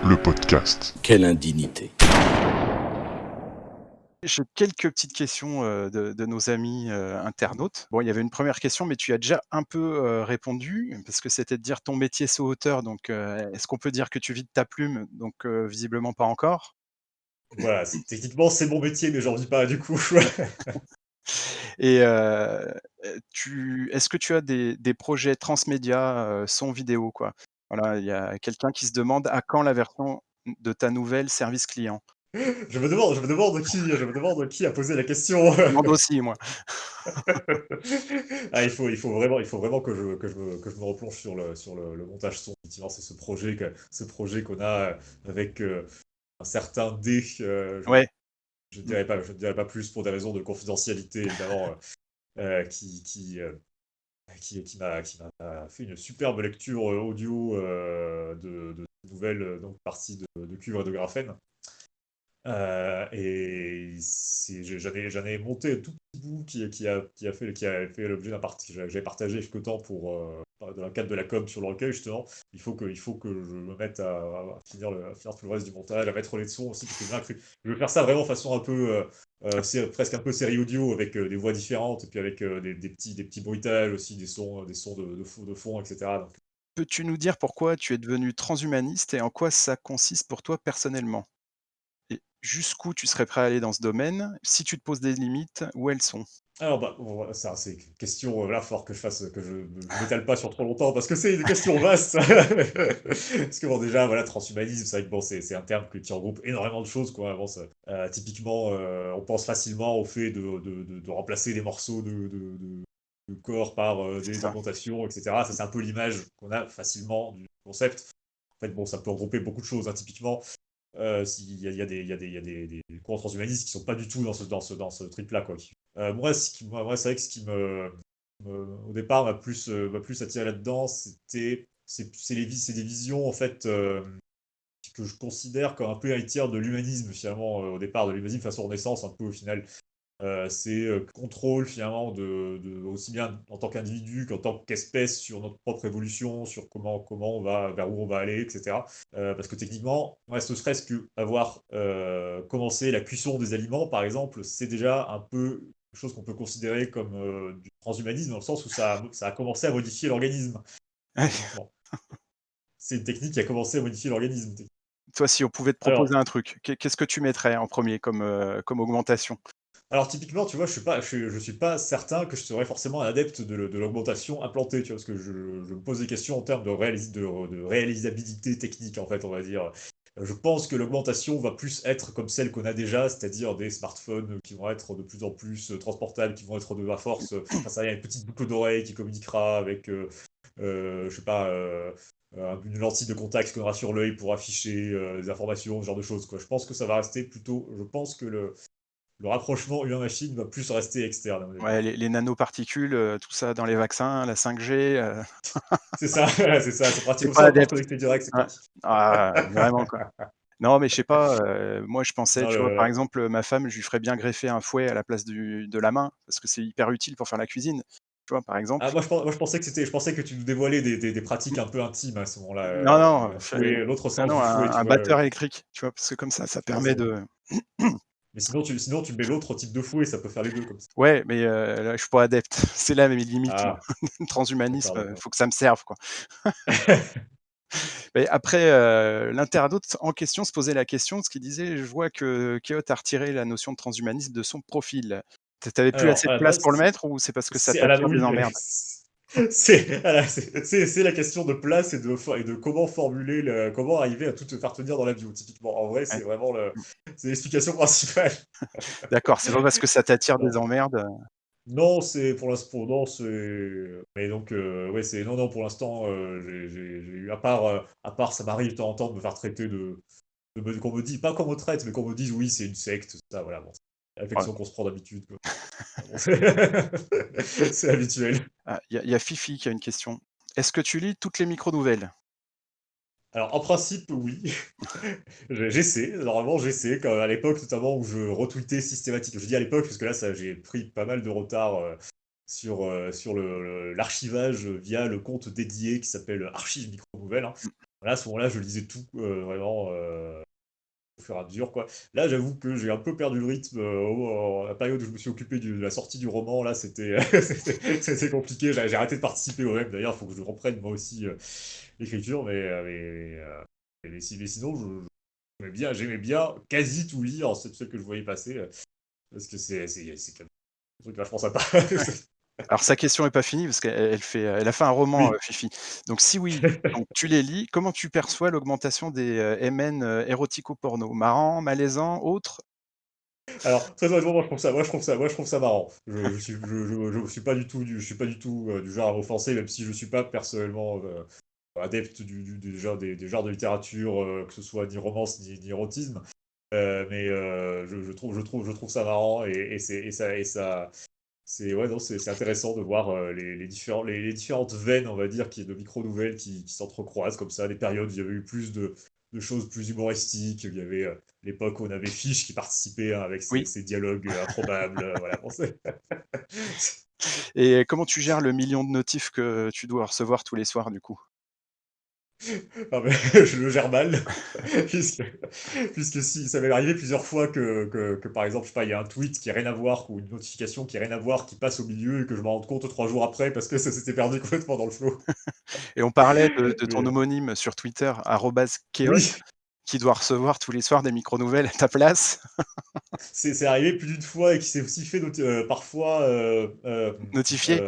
le podcast. Quelle indignité. J'ai quelques petites questions, de nos amis, internautes. Bon, il y avait une première question, mais tu as déjà un peu, répondu, parce que c'était de dire ton métier c'est auteur, donc est-ce qu'on peut dire que tu vis de ta plume? Donc visiblement pas encore. Voilà, techniquement, c'est mon métier, mais j'en vis pas du coup. Et tu est-ce que tu as des projets transmédia, son, vidéo, quoi? Voilà, il y a quelqu'un qui se demande: «À quand la version de ta nouvelle service client?» Je me demande qui a posé la question. Je demande aussi, moi. Ah, il faut vraiment que je me replonge sur le montage son. Effectivement, c'est ce projet qu'on a avec un certain D. Ouais. Mmh. Je ne dirai pas plus pour des raisons de confidentialité, évidemment, qui m'a fait une superbe lecture audio de nouvelles donc parties de cuivre et de graphène. Et j'en ai monté un tout petit bout qui a fait l'objet d'un parti que j'avais partagé quelque temps dans le cadre de la com sur le recueil, justement. Il faut que je me mette à finir tout le reste du montage, à mettre les sons aussi, parce que je veux faire ça vraiment façon un peu, presque un peu série audio, avec des voix différentes, et puis avec des petits bruitages aussi, des sons de fond, etc. Donc, Peux-tu nous dire pourquoi tu es devenu transhumaniste et en quoi ça consiste pour toi personnellement? Et jusqu'où tu serais prêt à aller dans ce domaine? Si tu te poses des limites, où elles sont? alors, bah, bon, voilà, ça, c'est une question, là, fort que je m'étale pas sur trop longtemps, parce que c'est une question vaste. Parce que bon, déjà, voilà, transhumanisme, c'est vrai que bon, c'est un terme qui regroupe énormément de choses, quoi. Bon, typiquement, on pense facilement au fait de remplacer des morceaux de corps par C'est des ça. augmentations, etc. Ça, c'est un peu l'image qu'on a facilement du concept. En fait, bon, ça peut regrouper beaucoup de choses, hein. Typiquement, il y a des courants transhumanistes qui sont pas du tout dans ce trip-là, quoi. Moi, c'est vrai que ce qui au départ, m'a plus attiré là-dedans, c'est des visions, en fait, que je considère comme un peu héritières de l'humanisme, finalement, au départ, de l'humanisme façon Renaissance, un peu, au final. C'est contrôle, finalement, aussi bien en tant qu'individu qu'en tant qu'espèce, sur notre propre évolution, sur comment on va, vers où on va aller, etc. Parce que techniquement, ouais, ce serait-ce que avoir commencé la cuisson des aliments, par exemple, c'est déjà un peu quelque chose qu'on peut considérer comme du transhumanisme, dans le sens où ça a commencé à modifier l'organisme, techniquement. C'est une technique qui a commencé à modifier l'organisme. Toi, si on pouvait te proposer Alors, un truc, qu'est-ce que tu mettrais en premier comme augmentation? Alors typiquement, tu vois, je suis pas certain que je serais forcément un adepte de l'augmentation implantée, tu vois, parce que je me pose des questions en termes de réalisabilité technique, en fait, on va dire. Je pense que l'augmentation va plus être comme celle qu'on a déjà, c'est-à-dire des smartphones qui vont être de plus en plus transportables, qui vont être à force, enfin, ça y a une petite boucle d'oreille qui communiquera avec, je sais pas, une lentille de contact qu'on aura sur l'œil pour afficher des informations, ce genre de choses, quoi. Je pense que ça va rester plutôt, je pense que le rapprochement humain-machine va plus rester externe, à mon avis. Ouais, les nanoparticules, tout ça dans les vaccins, la 5G, C'est ça, c'est ça, c'est tu pratique. Comme ça, pas on peut adepte. connecter direct, c'est Ouais. pratique. Ah, vraiment, quoi. Non, mais je sais pas, moi je pensais, Non, tu vois, par exemple, ma femme, je lui ferais bien greffer un fouet à la place de la main, parce que c'est hyper utile pour faire la cuisine, tu vois, par exemple. moi, je pensais que tu nous dévoilais des pratiques un peu intimes à ce moment-là, Non, non, le fouet, l'autre non, sens non, du fouet, tu un vois? batteur électrique, tu vois? Parce que comme ça Ah, permet c'est bon. de Mais sinon tu mets l'autre type de fouet, ça peut faire les 2 comme ça. ouais, mais là, je suis pas adepte. C'est là mes limites, moi. Ah, d'accord, Transhumanisme, d'accord. faut que ça me serve, quoi. Mais après, l'internaute en question se posait la question, parce qu'il disait: «Je vois que Keot a retiré la notion de transhumanisme de son profil». Tu avais plus Alors, assez à de la place pour le base, mettre ou c'est parce que ça c'est à la t'attire des oui, emmerdes? c'est la question de place et de comment formuler comment arriver à tout te faire tenir dans la bio, typiquement. En vrai, Ouais. c'est vraiment Mmh. c'est l'explication principale. D'accord, c'est pas parce que ça t'attire des Non. emmerdes, Non, c'est pour l'instant, non, mais donc, ouais, non, non, pour l'instant, j'ai eu, à part ça m'arrive de temps en temps de me faire traiter qu'on me dit, pas qu'on me traite, mais qu'on me dise: «Oui, c'est une secte», ça, voilà, bon, c'est la ouais. réflexion qu'on se prend d'habitude, quoi. Bon, c'est habituel. Ah, il y a Fifi qui a une question. Est-ce que tu lis toutes les micro-nouvelles? Alors, en principe, oui. J'essaie, normalement, j'essaie, quand à l'époque, notamment, où je retweetais systématiquement. Je dis à l'époque, parce que là, j'ai pris pas mal de retard, sur l'archivage via le compte dédié qui s'appelle Archive Micro Nouvelles, hein. Là, à ce moment-là, je lisais tout, vraiment, au fur et à mesure, quoi. Là, j'avoue que j'ai un peu perdu le rythme, à la période où je me suis occupé de la sortie du roman, là, c'était c'était compliqué. J'ai arrêté de participer au même, d'ailleurs, il faut que je reprenne moi aussi, l'écriture, mais sinon, j'aimais bien quasi tout lire, ce que je voyais passer, parce que c'est quand même un truc vachement sympa. Alors sa question est pas finie parce qu'elle a fait un roman, Oui. Fifi. Donc si oui, donc tu les lis, comment tu perçois l'augmentation des, MN, érotico-porno? Marrant, malaisant, autre? Alors, très honnêtement, moi, je trouve ça marrant. Je suis pas du tout du genre à m'offenser, même si je suis pas personnellement, adepte des genres de littérature, que ce soit ni romance ni érotisme. Je trouve ça marrant et ça c'est ouais, non, c'est intéressant de voir, les différentes veines, on va dire, de micro-nouvelles qui s'entrecroisent comme ça, des périodes où il y avait eu plus de choses plus humoristiques. Il y avait, l'époque où on avait Fiche qui participait, hein, avec Oui. ses dialogues, improbables, voilà, bon c'est Et comment tu gères le million de notifs que tu dois recevoir tous les soirs du coup? non mais je le gère mal puisque puisque si ça m'est arrivé plusieurs fois que par exemple, je sais pas, il y a un tweet qui a rien à voir ou une notification qui a rien à voir qui passe au milieu et que je m'en rende compte 3 jours après parce que ça s'était perdu complètement dans le flow. Et on parlait de ton Mais homonyme sur Twitter, @Keod, oui, qui doit recevoir tous les soirs des micro-nouvelles à ta place. c'est arrivé plus d'une fois et qui s'est aussi fait parfois, Notifié?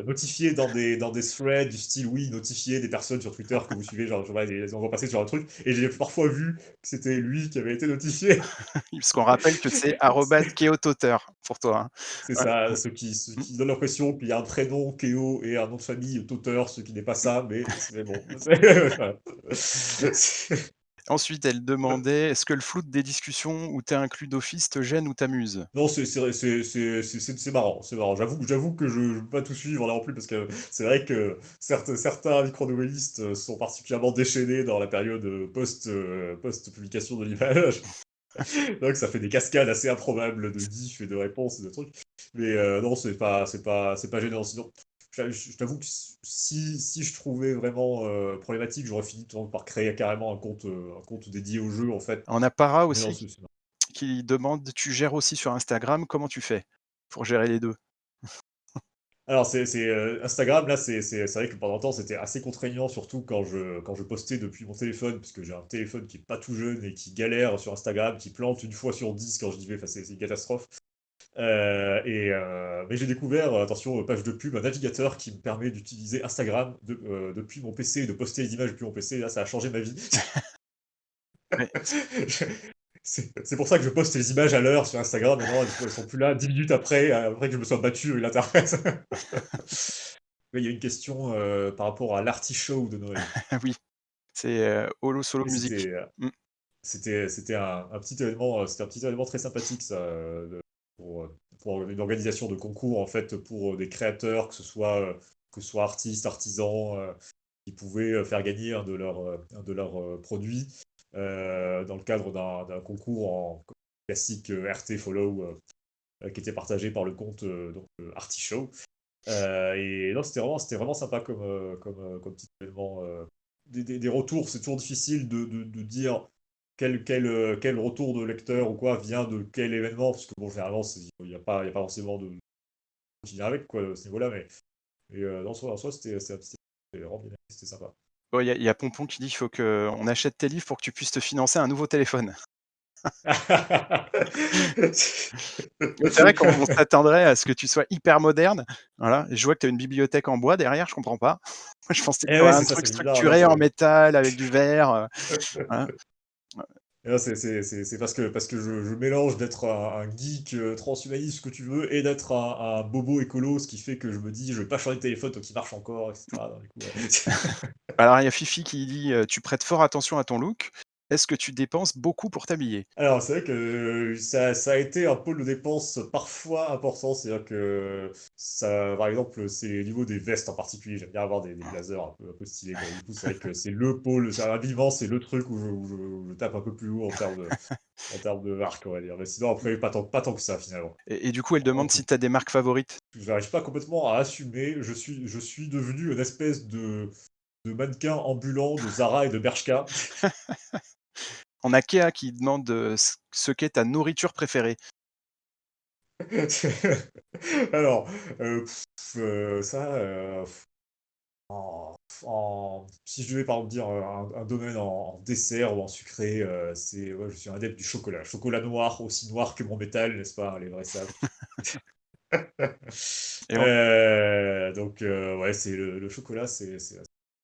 notifier dans des threads du style, oui, notifier des personnes sur Twitter que vous suivez, genre, je vois, on va passer sur un truc et j'ai parfois vu que c'était lui qui avait été notifié. Parce qu'on rappelle que c'est @KeoTauteur pour toi, C'est hein. ça, ceux Ouais. qui donnent l'impression qu'il y a un prénom, Kéo, et un nom de famille, Tauteur, ce qui n'est pas ça, mais bon. Voilà. Ensuite, elle demandait: «Est-ce que le flou des discussions où tu es inclus d'office te gêne ou t'amuse?» Non, c'est marrant, c'est marrant. J'avoue que je ne peux pas tout suivre là non plus parce que c'est vrai que certains micro-novellistes, sont particulièrement déchaînés dans la période, post-publication de l'image. Donc ça fait des cascades assez improbables de gifs et de réponses et de trucs. Non, c'est pas gênant. Sinon, je t'avoue que si je trouvais vraiment, problématique, j'aurais fini par créer carrément un compte dédié au jeu, en fait. On a Para Mais non, aussi qui demande: «Tu gères aussi sur Instagram, comment tu fais pour gérer les 2?» alors Instagram, là, c'est vrai que pendant un temps, c'était assez contraignant, surtout quand je postais depuis mon téléphone, parce que j'ai un téléphone qui est pas tout jeune et qui galère sur Instagram, qui plante une fois sur 10 quand j'y vais, enfin, c'est une catastrophe. Mais j'ai découvert, attention, page de pub, un navigateur qui me permet d'utiliser Instagram depuis mon PC et de poster les images depuis mon PC. Là, ça a changé ma vie. Ouais, C'est pour ça que je poste les images à l'heure sur Instagram. Maintenant, elles sont plus là 10 minutes après, après que je me sois battu avec l'interface. Oui, il y a une question, par rapport à l'artichaut de Noël. oui, c'est, Holo Solo Oui, Musique. Mmh. c'était un petit événement très sympathique ça, pour une organisation de concours en fait pour, des créateurs, que ce soit artistes, artisans, qui pouvaient, faire gagner un de leurs, produits, dans le cadre d'un concours en classique, RT follow, qui était partagé par le compte, Artishow. Et non, c'était vraiment sympa comme petit événement, des retours, c'est toujours difficile de dire quel retour de lecteur ou quoi vient de quel événement, parce que bon, généralement, il y a pas forcément de lien avec quoi, à ce niveau-là, non, en soi, c'était vraiment bien, c'était sympa. Bon, il y a Pompon qui dit: «Il faut qu'on achète tes livres pour que tu puisses te financer un nouveau téléphone». Mais c'est vrai qu'on s'attendrait à ce que tu sois hyper moderne, voilà, et je vois que tu as une bibliothèque en bois derrière, je comprends pas. Moi, je pensais que Eh tu ouais, aurais un c'est ça, truc c'est bizarre, non, structuré en métal avec du verre, voilà. non, c'est parce que je mélange d'être un geek, transhumaniste, ce que tu veux, et d'être un bobo écolo, ce qui fait que je me dis: «Je vais pas changer de téléphone tant qu'il marche encore», et cetera. Donc du coup, Alors il y a Fifi qui dit, «Tu prêtes fort attention à ton look. Est-ce que tu dépenses beaucoup pour t'habiller?» Alors, c'est vrai que ça a été un pôle de dépenses parfois important. C'est-à-dire que ça, par exemple, c'est au niveau des vestes en particulier. J'aime bien avoir des blazers un peu stylés, quoi. Du coup, c'est vrai que c'est le pôle, c'est l'habillement, c'est le truc où je tape un peu plus haut en termes de marque, on va dire. Mais sinon, après, pas tant que ça, finalement. Et du coup, elle En demande tout. si tu as des marques favorites? J'arrive pas complètement à assumer. Je suis devenu une espèce de mannequins ambulants de Zara et de Bershka. On a Kéa qui demande, ce qu'est ta nourriture préférée. Alors, ça, si je devais par exemple dire, un domaine en dessert ou en sucré, ouais, je suis un adepte du chocolat. Chocolat noir, aussi noir que mon métal, n'est-ce pas? Les vrais savent. Et on Donc ouais, c'est le chocolat,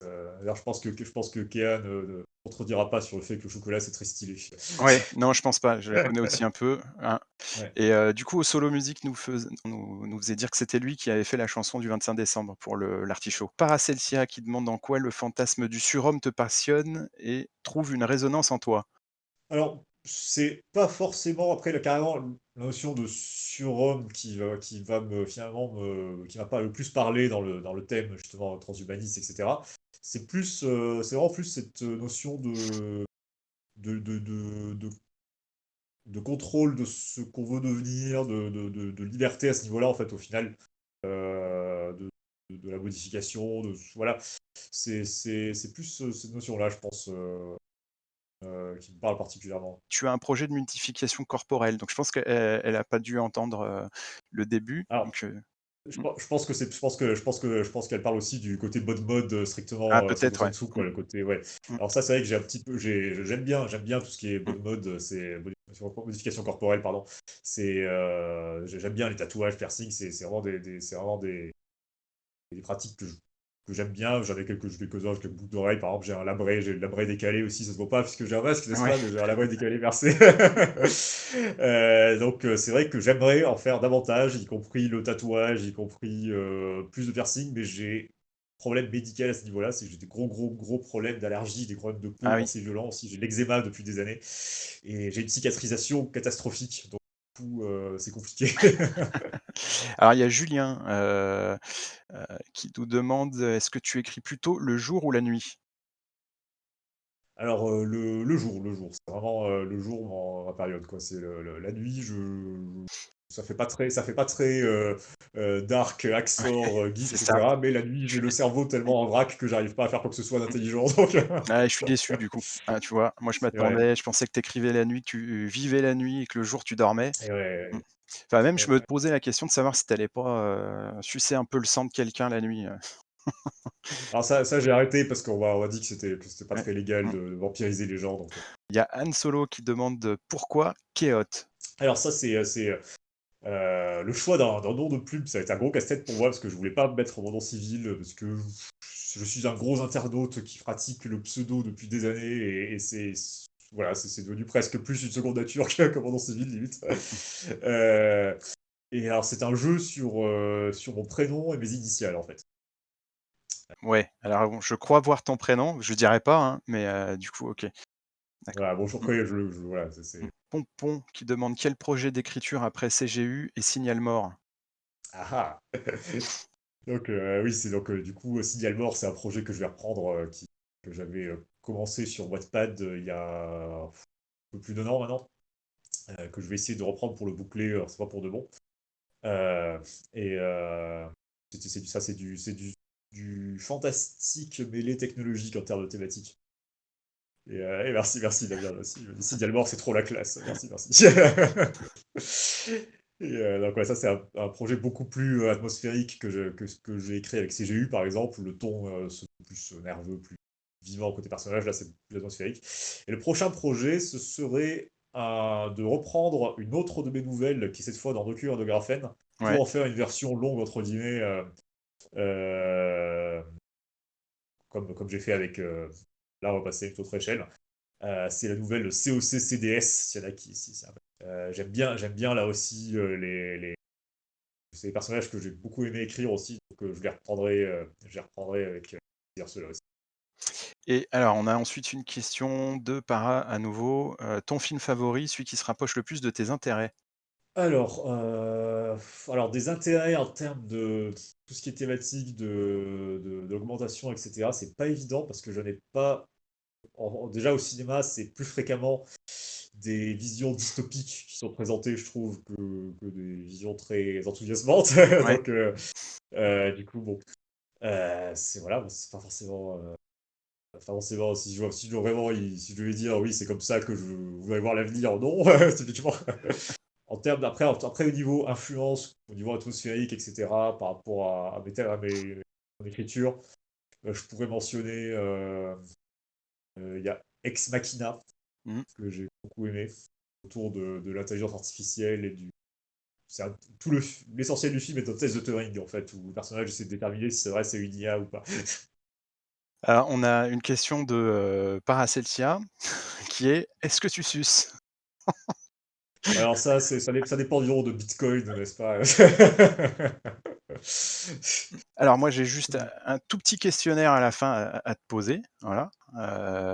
d'ailleurs je pense que Kéa ne contredira pas sur le fait que le chocolat, c'est très stylé. Ouais, non, je pense pas, je le connais aussi un peu, hein. Ouais. Et du coup, au Solo Music nous faisait dire que c'était lui qui avait fait la chanson du 25 décembre pour le l'artichaut. Paracelsia qui demande en quoi le fantasme du surhomme te passionne et trouve une résonance en toi? Alors, c'est pas forcément après là, carrément, la notion de surhomme qui va me finalement qui m'a pas le plus parlé dans le thème justement transhumaniste et cetera. C'est vraiment plus cette, notion de de contrôle de ce qu'on veut devenir, de liberté à ce niveau-là, en fait, au final, de la modification, voilà. C'est plus, cette notion-là, je pense, qui me parle particulièrement. Tu as un projet de multification corporelle, donc je pense qu'elle a pas dû entendre, le début, Alors, donc mmh. je pense que je pense qu'elle parle aussi du côté bonne mode, Ah strictement peut-être, ouais. sensu, Mmh, quoi, le côté ouais. mmh. Alors ça, c'est vrai que j'ai un petit peu j'aime bien tout ce qui est Mmh. bonne mode, c'est modification corporelle, pardon. J'aime bien les tatouages, piercings, c'est vraiment des pratiques que j'aime bien. J'en ai quelques-uns, quelques boucles d'oreilles, par exemple, j'ai le labret décalé aussi, ça se voit pas puisque j'ai un masque, n'est-ce Ouais. pas? Mais j'ai un labret décalé percé. Donc c'est vrai que j'aimerais en faire davantage, y compris le tatouage, y compris, plus de piercing, mais j'ai problème médical à ce niveau-là, c'est que j'ai des gros problèmes d'allergie, des problèmes de Ah peau oui. assez violents aussi. J'ai de l'eczéma depuis des années et j'ai une cicatrisation catastrophique, donc du coup, c'est compliqué. Alors il y a Julien, qui nous demande, est-ce que tu écris plutôt le jour ou la nuit? Alors, le jour, c'est vraiment, le jour ma période, quoi. C'est la nuit, ça fait pas très, dark, Axor, geek, et C'est ça. cetera, mais la nuit, j'ai le cerveau tellement en vrac que j'arrive pas à faire quoi que ce soit Mmh. d'intelligent, donc Ah, je suis déçu du coup. Ah, tu vois? Moi ouais, je pensais que tu écrivais la nuit, que tu vivais la nuit et que le jour tu dormais. et Mmh. ouais, Enfin même je ouais, me ouais. posais la question de savoir si tu allais pas, sucer un peu le sang de quelqu'un la nuit, Alors ça, j'ai arrêté parce on m'a dit que c'était pas ouais. très légal Mmh. de vampiriser les gens, donc Il y a Han Solo qui demande, pourquoi Kéote? alors ça, le choix d'un nom de plume, ça a été un gros casse-tête pour moi parce que je voulais pas mettre mon nom civil, parce que je suis un gros internaute qui pratique le pseudo depuis des années et voilà, c'est devenu presque plus une seconde nature que mon nom civil limite. Heu et alors c'est un jeu sur mon prénom et mes initiales, en fait. Ouais, alors bon, je crois voir ton prénom, je dirais pas, hein, mais du coup, OK, d'accord. Voilà, bon, je Mmh, reconnais, voilà, mmh. c'est Pompon qui demande quel projet d'écriture après CGU et Signal Mort? ah ah! Donc oui, c'est donc du coup, Signal Mort, c'est un projet que je vais reprendre, que j'avais, commencé sur Wattpad, il y a un peu plus d'1 an maintenant, que je vais essayer de reprendre pour le boucler, alors c'est pas pour de bon. Heu et c'est du ça, du fantastique mêlé technologique en termes de thématique et merci Damien, merci. Il me dit: «Signal Mort, c'est trop la classe». Merci, merci. Et donc ouais, ça c'est un projet beaucoup plus, atmosphérique que ce que j'ai écrit avec CGU par exemple, où le ton, se plus, nerveux, plus vivant côté personnage, là c'est plus atmosphérique. Et le prochain projet, ce serait, de reprendre une autre de mes nouvelles, qui est cette fois dans Docu de Graphène, pour Ouais, en faire une version «longue» entre guillemets, heu, comme j'ai fait avec, là on va passer à une autre échelle. C'est la nouvelle COC-CDS, s'il y en a qui si ça j'aime bien là aussi, les c'est des personnages que j'ai beaucoup aimé écrire aussi, donc je les reprendrai avec, plaisir ceux-là aussi. et alors on a ensuite une question de Para à nouveau, ton film favori, celui qui se rapproche le plus de tes intérêts? Alors, alors des intérêts en termes de tout ce qui est thématique d'augmentation et cetera, c'est pas évident parce que je n'ai pas déjà au cinéma, c'est plus fréquemment des visions dystopiques qui sont présentées, je trouve, que des visions très enthousiasmantes. Ouais. Donc du coup, bon, c'est voilà, bon, c'est pas forcément, forcément, si je dois vraiment, si je devais dire oui, c'est comme ça que je voudrais voir l'avenir, non, typiquement. En termes après au niveau influence, au niveau atmosphérique, etc., par rapport à mon écriture, je pourrais mentionner, il y a Ex Machina, Mmh. que j'ai beaucoup aimé, autour de l'intelligence artificielle et du. L'essentiel du film est un test de Turing, en fait, où le personnage essaie de déterminer si c'est vrai c'est une IA ou pas. Alors on a une question de, Paracelsia qui est: «Est-ce que tu suces?» Alors ça dépend du nombre de bitcoin, n'est-ce pas? Alors moi j'ai juste un tout petit questionnaire à la fin à te poser, voilà.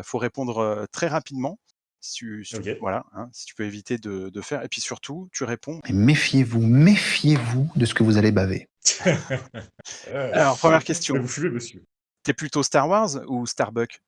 Faut répondre, très rapidement. Si tu Ok. voilà, hein, si tu peux éviter de faire et puis surtout tu réponds. Et méfiez-vous, méfiez-vous de ce que vous allez baver. Alors première Ouais, question, vous fumez, monsieur. t'es plutôt Star Wars ou Starbucks?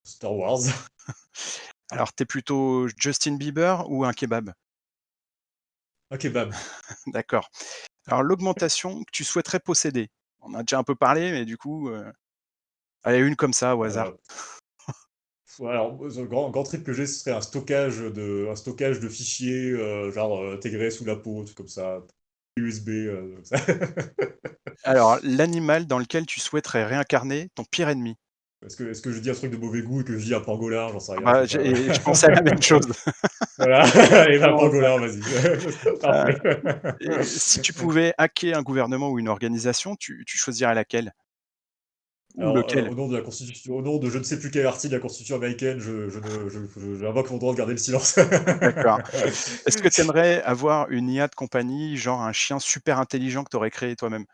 Star Wars. Alors t'es plutôt Justin Bieber ou un kebab? Un kebab. D'accord. Alors l'augmentation que tu souhaiterais posséder? On en a déjà un peu parlé mais du coup, allez une comme ça au hasard. Euh, Ouais, alors, moi, le grand trip que j'ai, ce serait un stockage de fichiers, genre intégrés sous la peau, un truc comme ça, USB, comme ça. Alors l'animal dans lequel tu souhaiterais réincarner ton pire ennemi? Est-ce que je dis un truc de mauvais goût et que je dis un pangolin, j'en sais rien, je Bah, sais pas. je pensais à la même chose. Voilà, et ben Vraiment ça. pangolin, vas-y. Heu Parfait. et si tu pouvais hacker un gouvernement ou une organisation, tu choisirais laquelle? Ou Alors, lequel? au nom de la Constitution, au nom de je ne sais plus quel article de la Constitution américaine, j'invoque mon droit de garder le silence. D'accord. Est-ce que tu aimerais avoir une IA de compagnie, genre un chien super intelligent que tu aurais créé toi-même?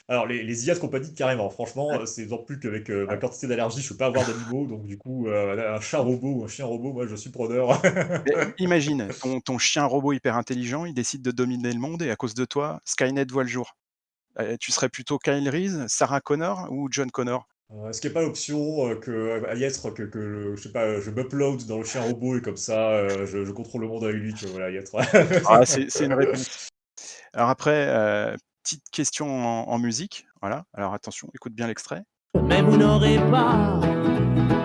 Alors, les IA de compagnie, carrément. Franchement, Ouais, c'est d'autant plus qu'avec ma ouais. quantité d'allergies, je peux pas avoir d'animaux. Donc, du coup, un chat robot ou un chien robot, moi, je suis preneur. Mais imagine, ton chien robot hyper intelligent, il décide de dominer le monde et à cause de toi, Skynet voit le jour. Tu serais plutôt Kyle Reese, Sarah Connor ou John Connor? Est-ce qu'il n'y a pas l'option à Yêtre, je sais pas, je m'upload dans le chien robot et comme ça, je contrôle le monde avec lui, tu vois, voilà, Yêtre. Ah, c'est une réponse. Alors après, petite question en musique, voilà. Alors attention, écoute bien l'extrait. Mais vous n'aurez pas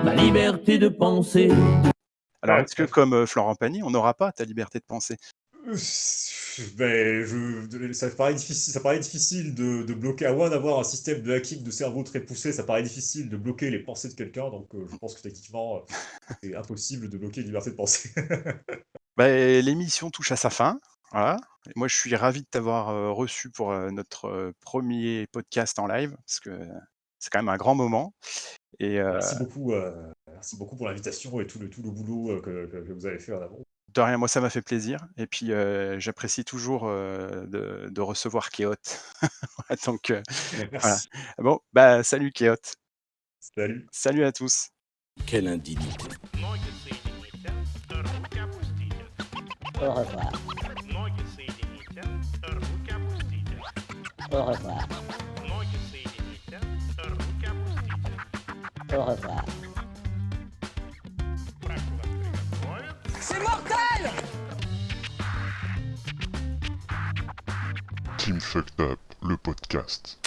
ma liberté de penser. Alors est-ce que comme, Florent Pagny, on n'aura pas ta liberté de penser? Ben, ça paraît difficile de bloquer, à moins d'avoir un système de hacking de cerveau très poussé, ça paraît difficile de bloquer les pensées de quelqu'un, donc je pense que techniquement, c'est impossible de bloquer une liberté de penser. Beh, l'émission touche à sa fin, voilà. Et moi, je suis ravi de t'avoir, reçu pour, notre, 1er podcast en live, parce que c'est quand même un grand moment et Merci beaucoup pour l'invitation et tout le boulot que vous avez fait en amont. de rien, moi, ça m'a fait plaisir et puis, j'apprécie toujours, de recevoir Kéot. Donc, voilà. Merci. Bon, bah, salut Kéot. Salut. Salut à tous. Quelle indignité. Au revoir. Au revoir. Au revoir. Team Fucked Up, le podcast.